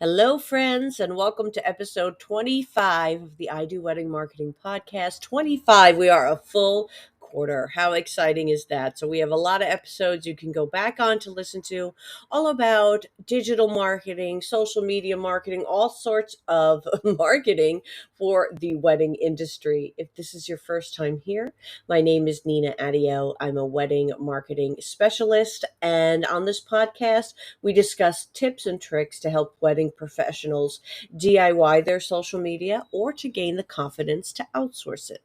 Hello, friends, and welcome to episode 25 of the I Do Wedding Marketing Podcast. 25, we are a full quarter. How exciting is that? So, we have a lot of episodes you can go back on to listen to, all about digital marketing, social media marketing, all sorts of marketing for the wedding industry. If this is your first time here, my name is Nina Adio. I'm a wedding marketing specialist, and on this podcast, we discuss tips and tricks to help wedding professionals DIY their social media or to gain the confidence to outsource it.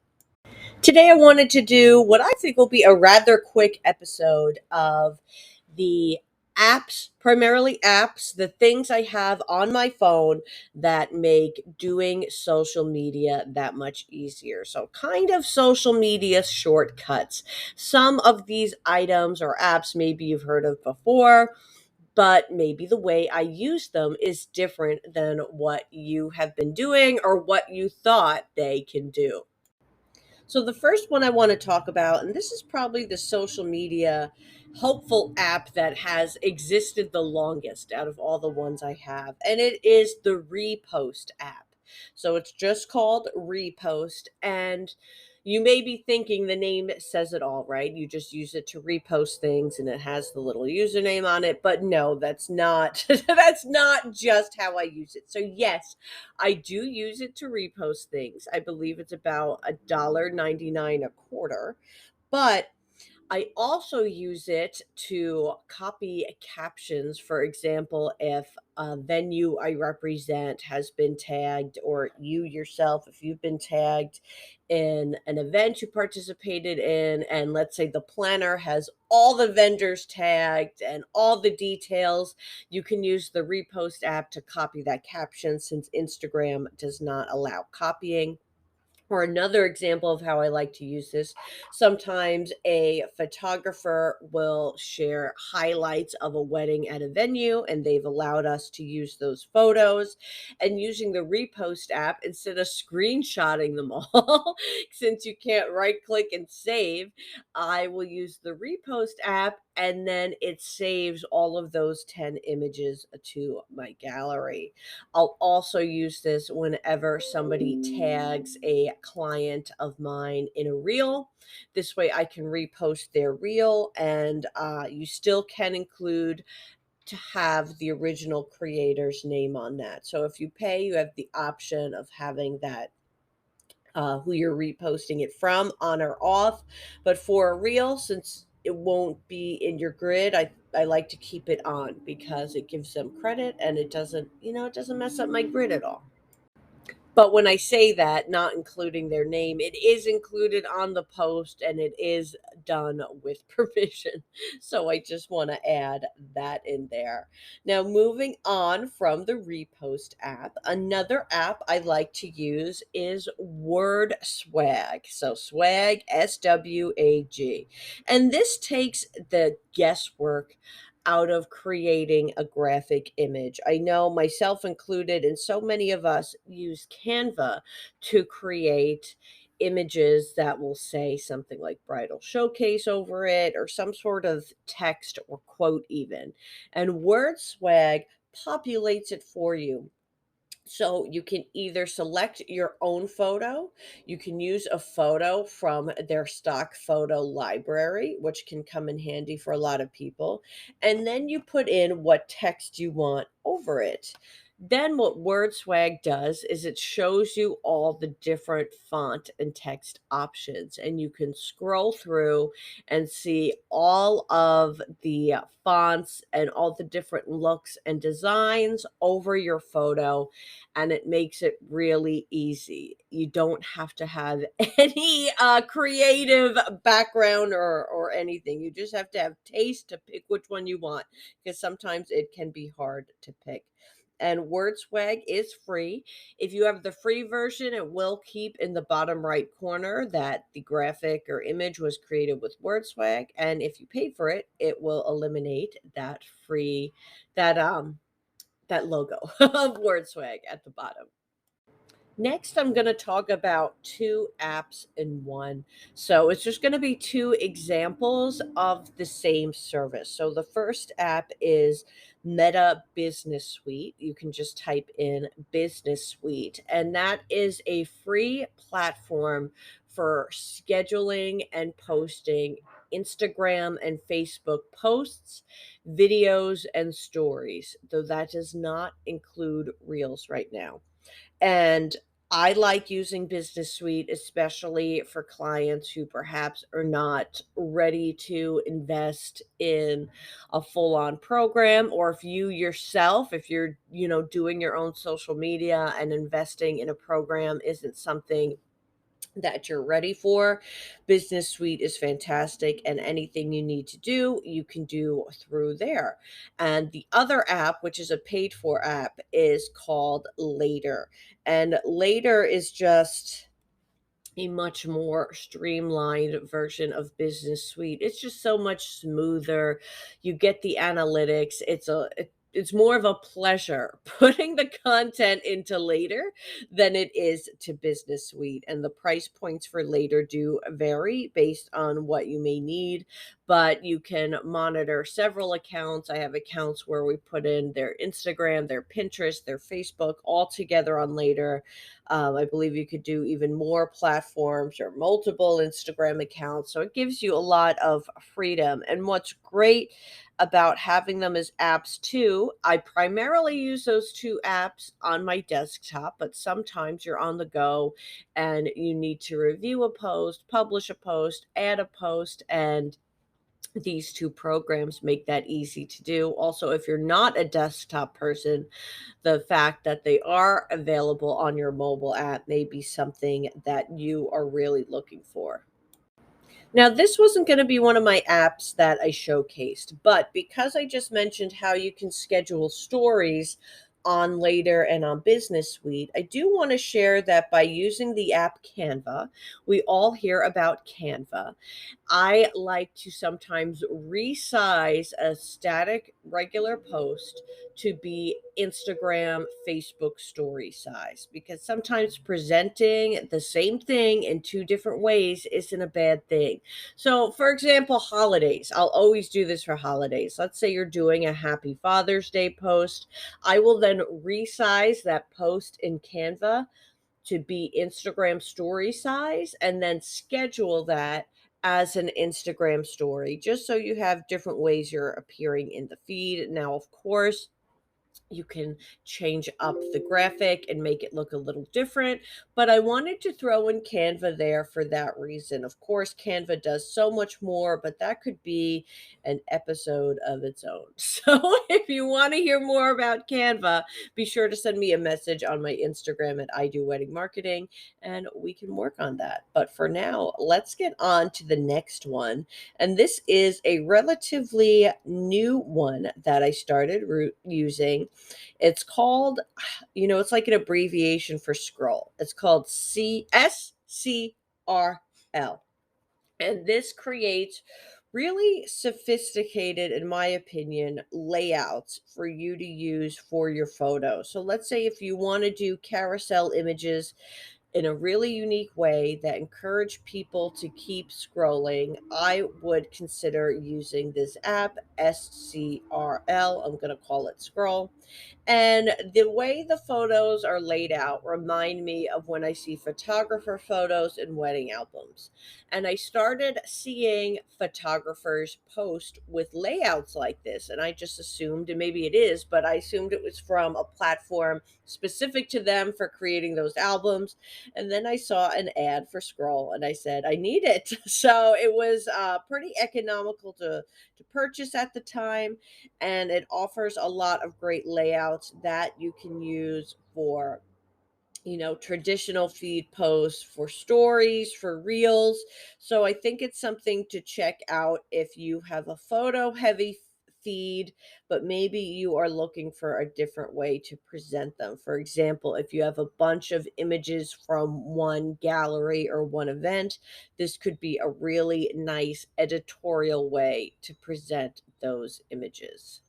Today, I wanted to do what I think will be a rather quick episode of the apps, primarily apps, the things I have on my phone that make doing social media that much easier. So, kind of social media shortcuts. Some of these items or apps maybe you've heard of before, but maybe the way I use them is different than what you have been doing or what you thought they can do. So, the first one I want to talk about, and this is probably the social media helpful app that has existed the longest out of all the ones I have, and it is the Repost app. So, it's just called Repost, and you may be thinking the name says it all, right? You just use it to repost things and it has the little username on it, but no, that's not that's not just how I use it. So yes, I do use it to repost things. I believe it's about $1.99 a quarter. But I also use it to copy captions. For example, if a venue I represent has been tagged, or you yourself, if you've been tagged in an event you participated in, and let's say the planner has all the vendors tagged and all the details, you can use the Repost app to copy that caption since Instagram does not allow copying. Or another example of how I like to use this, sometimes a photographer will share highlights of a wedding at a venue, and they've allowed us to use those photos. And using the Repost app, instead of screenshotting them all, since you can't right click and save, I will use the Repost app, and then it saves all of those 10 images to my gallery. I'll also use this whenever somebody tags a client of mine in a reel. This way I can repost their reel, and you still can include to have the original creator's name on that. So if you pay, you have the option of having that who you're reposting it from on or off. But for a reel, since it won't be in your grid, I like to keep it on because it gives them credit and it doesn't, it doesn't mess up my grid at all. But when I say that, not including their name, it is included on the post and it is done with permission. So I just want to add that in there. Now, moving on from the Repost app, another app I like to use is Word Swag. So Swag, SWAG. And this takes the guesswork out of creating a graphic image. I know, myself included, and so many of us use Canva to create images that will say something like bridal showcase over it, or some sort of text or quote even. And Word Swag populates it for you. So you can either select your own photo, you can use a photo from their stock photo library, which can come in handy for a lot of people, and then you put in what text you want over it. Then what WordSwag does is it shows you all the different font and text options, and you can scroll through and see all of the fonts and all the different looks and designs over your photo, and it makes it really easy. You don't have to have any creative background or anything. You just have to have taste to pick which one you want, because sometimes it can be hard to pick. And WordSwag is free. If you have the free version, it will keep in the bottom right corner that the graphic or image was created with WordSwag. And if you pay for it, it will eliminate that free that logo of WordSwag at the bottom. Next, I'm going to talk about two apps in one. So it's just going to be two examples of the same service. So the first app is Meta Business Suite. You can just type in Business Suite, and that is a free platform for scheduling and posting Instagram and Facebook posts, videos, and stories, though that does not include Reels right now. And I like using Business Suite, especially for clients who perhaps are not ready to invest in a full on program, or if you yourself, if you're, doing your own social media and investing in a program isn't something that you're ready for. Business Suite is fantastic, and anything you need to do, you can do through there. And the other app, which is a paid for app, is called Later. And Later is just a much more streamlined version of Business Suite. It's just so much smoother. You get the analytics. It's more of a pleasure putting the content into Later than it is to Business Suite. And the price points for Later do vary based on what you may need, but you can monitor several accounts. I have accounts where we put in their Instagram, their Pinterest, their Facebook all together on Later. I believe you could do even more platforms or multiple Instagram accounts. So it gives you a lot of freedom. And what's great about having them as apps too, I primarily use those two apps on my desktop, but sometimes you're on the go and you need to review a post, publish a post, add a post, and these two programs make that easy to do. Also, if you're not a desktop person, the fact that they are available on your mobile app may be something that you are really looking for. Now, this wasn't going to be one of my apps that I showcased, but because I just mentioned how you can schedule stories on Later and on Business Suite, I do want to share that by using the app Canva, we all hear about Canva. I like to sometimes resize a static regular post to be Instagram, Facebook story size, because sometimes presenting the same thing in two different ways isn't a bad thing. So, for example, holidays. I'll always do this for holidays. Let's say you're doing a Happy Father's Day post. I will then resize that post in Canva to be Instagram story size and then schedule that as an Instagram story, just so you have different ways you're appearing in the feed. Now, of course, you can change up the graphic and make it look a little different, but I wanted to throw in Canva there for that reason. Of course, Canva does so much more, but that could be an episode of its own. So if you want to hear more about Canva, be sure to send me a message on my Instagram at I Do Wedding Marketing, and we can work on that. But for now, let's get on to the next one. And this is a relatively new one that I started using. It's called, it's like an abbreviation for scroll. It's called CSCRL. And this creates really sophisticated, in my opinion, layouts for you to use for your photo. So let's say if you want to do carousel images in a really unique way that encourage people to keep scrolling, I would consider using this app, SCRL. I'm going to call it Scroll. And the way the photos are laid out remind me of when I see photographer photos in wedding albums. And I started seeing photographers post with layouts like this. And I just assumed, and maybe it is, but I assumed it was from a platform specific to them for creating those albums. And then I saw an ad for Scroll and I said, I need it. So it was pretty economical to purchase at the time, and it offers a lot of great layouts that you can use for traditional feed posts, for stories, for reels. So I think it's something to check out if you have a photo heavy feed, but maybe you are looking for a different way to present them. For example, if you have a bunch of images from one gallery or one event, this could be a really nice editorial way to present those images.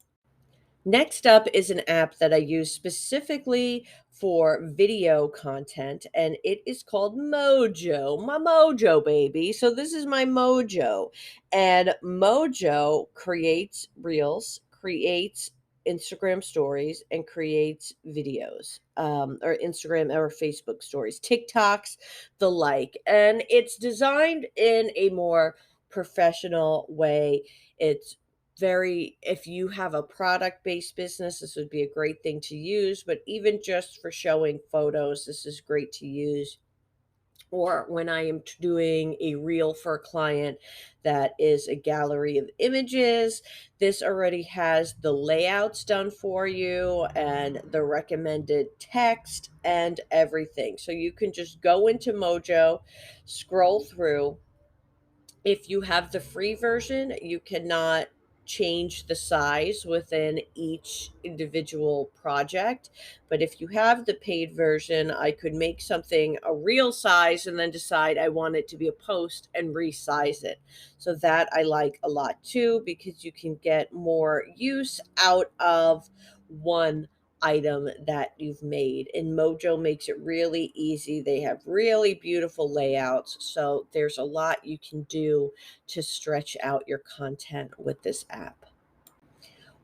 Next up is an app that I use specifically for video content, and it is called Mojo. My Mojo, baby. So, this is my Mojo. And Mojo creates reels, creates Instagram stories, and creates videos, or Instagram or Facebook stories, TikToks, the like. And it's designed in a more professional way. It's very, if you have a product based business, this would be a great thing to use, but even just for showing photos, this is great to use. Or when I am doing a reel for a client that is a gallery of images, this already has the layouts done for you and the recommended text and everything. So you can just go into Mojo, scroll through. If you have the free version, you cannot change the size within each individual project. But if you have the paid version, I could make something a real size and then decide I want it to be a post and resize it. So that I like a lot too, because you can get more use out of one item that you've made. And Mojo makes it really easy. They have really beautiful layouts. So there's a lot you can do to stretch out your content with this app.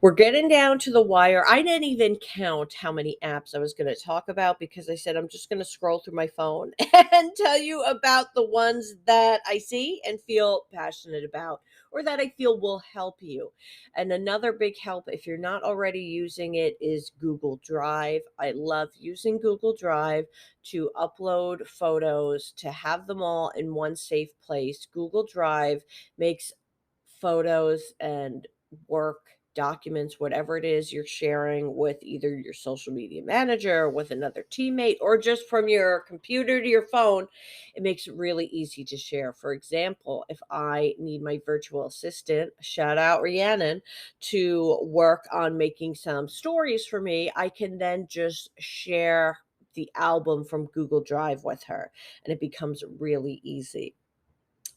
We're getting down to the wire. I didn't even count how many apps I was going to talk about because I said I'm just going to scroll through my phone and tell you about the ones that I see and feel passionate about or that I feel will help you. And another big help, if you're not already using it, is Google Drive. I love using Google Drive to upload photos, to have them all in one safe place. Google Drive makes photos and work documents, whatever it is you're sharing with either your social media manager or with another teammate or just from your computer to your phone, it makes it really easy to share. For example, if I need my virtual assistant, shout out Rhiannon, to work on making some stories for me, I can then just share the album from Google Drive with her and it becomes really easy.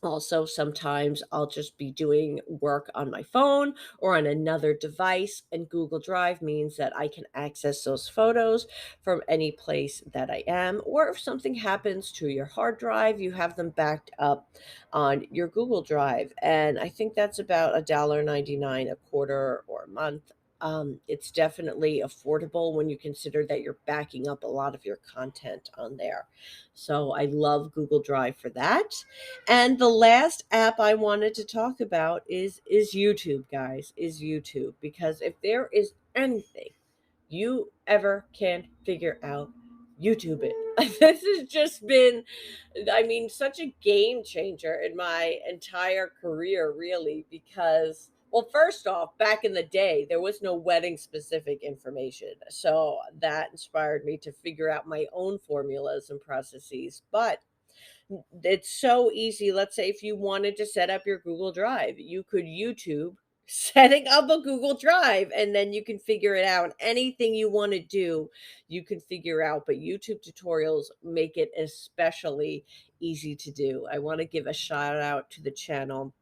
Also, sometimes I'll just be doing work on my phone or on another device, and Google Drive means that I can access those photos from any place that I am. Or if something happens to your hard drive, you have them backed up on your Google Drive. And I think that's about $1.99 a quarter or a month. It's definitely affordable when you consider that you're backing up a lot of your content on there. So I love Google Drive for that. And the last app I wanted to talk about is YouTube, guys, is YouTube, because if there is anything you ever can figure out, YouTube it. This has just been, I mean, such a game changer in my entire career, really, because, well, first off, back in the day, there was no wedding specific information. So that inspired me to figure out my own formulas and processes. But it's so easy. Let's say if you wanted to set up your Google Drive, you could YouTube setting up a Google Drive and then you can figure it out. Anything you want to do, you can figure out. But YouTube tutorials make it especially easy to do. I want to give a shout out to the channel,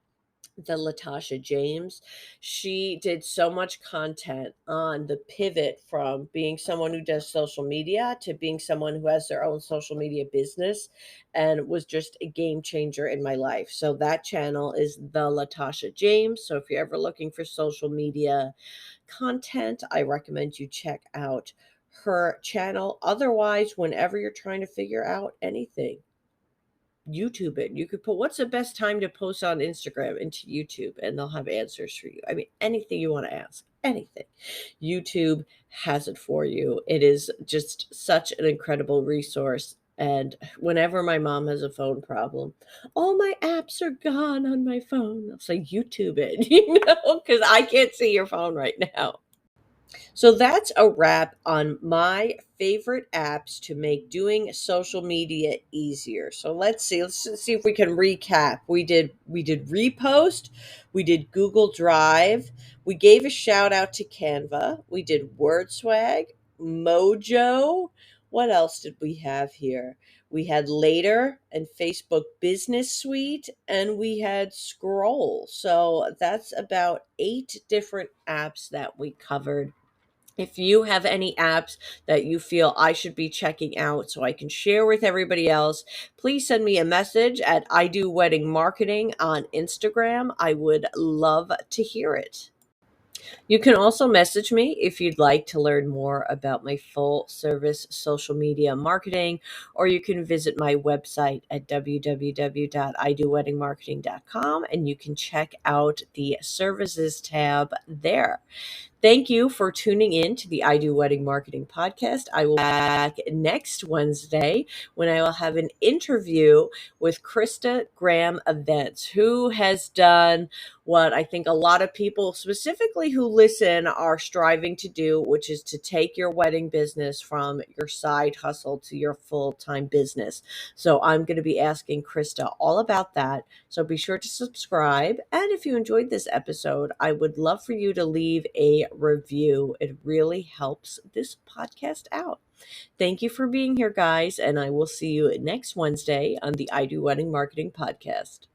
the Latasha James. She did so much content on the pivot from being someone who does social media to being someone who has their own social media business, and was just a game changer in my life. So that channel is the Latasha James. So if you're ever looking for social media content, I recommend you check out her channel. Otherwise, whenever you're trying to figure out anything, YouTube it. You could put what's the best time to post on Instagram into YouTube and they'll have answers for you. I mean, anything you want to ask, anything. YouTube has it for you. It is just such an incredible resource. And whenever my mom has a phone problem, all my apps are gone on my phone. I'll say YouTube it, because I can't see your phone right now. So that's a wrap on my favorite apps to make doing social media easier. So let's see if we can recap. We did Repost, we did Google Drive, we gave a shout out to Canva, we did WordSwag, Mojo. What else did we have here? We had Later and Facebook Business Suite, and we had Scroll. So that's about 8 different apps that we covered If you have any apps that you feel I should be checking out so I can share with everybody else, please send me a message at I Do Wedding Marketing on Instagram. I would love to hear it. You can also message me if you'd like to learn more about my full service social media marketing, or you can visit my website at www.idoweddingmarketing.com and you can check out the services tab there. Thank you for tuning in to the I Do Wedding Marketing podcast. I will be back next Wednesday when I will have an interview with Krista Graham Events, who has done what I think a lot of people, specifically who listen, are striving to do, which is to take your wedding business from your side hustle to your full time business. So I'm going to be asking Krista all about that. So be sure to subscribe. And if you enjoyed this episode, I would love for you to leave a review. It really helps this podcast out. Thank you for being here, guys. And I will see you next Wednesday on the I Do Wedding Marketing Podcast.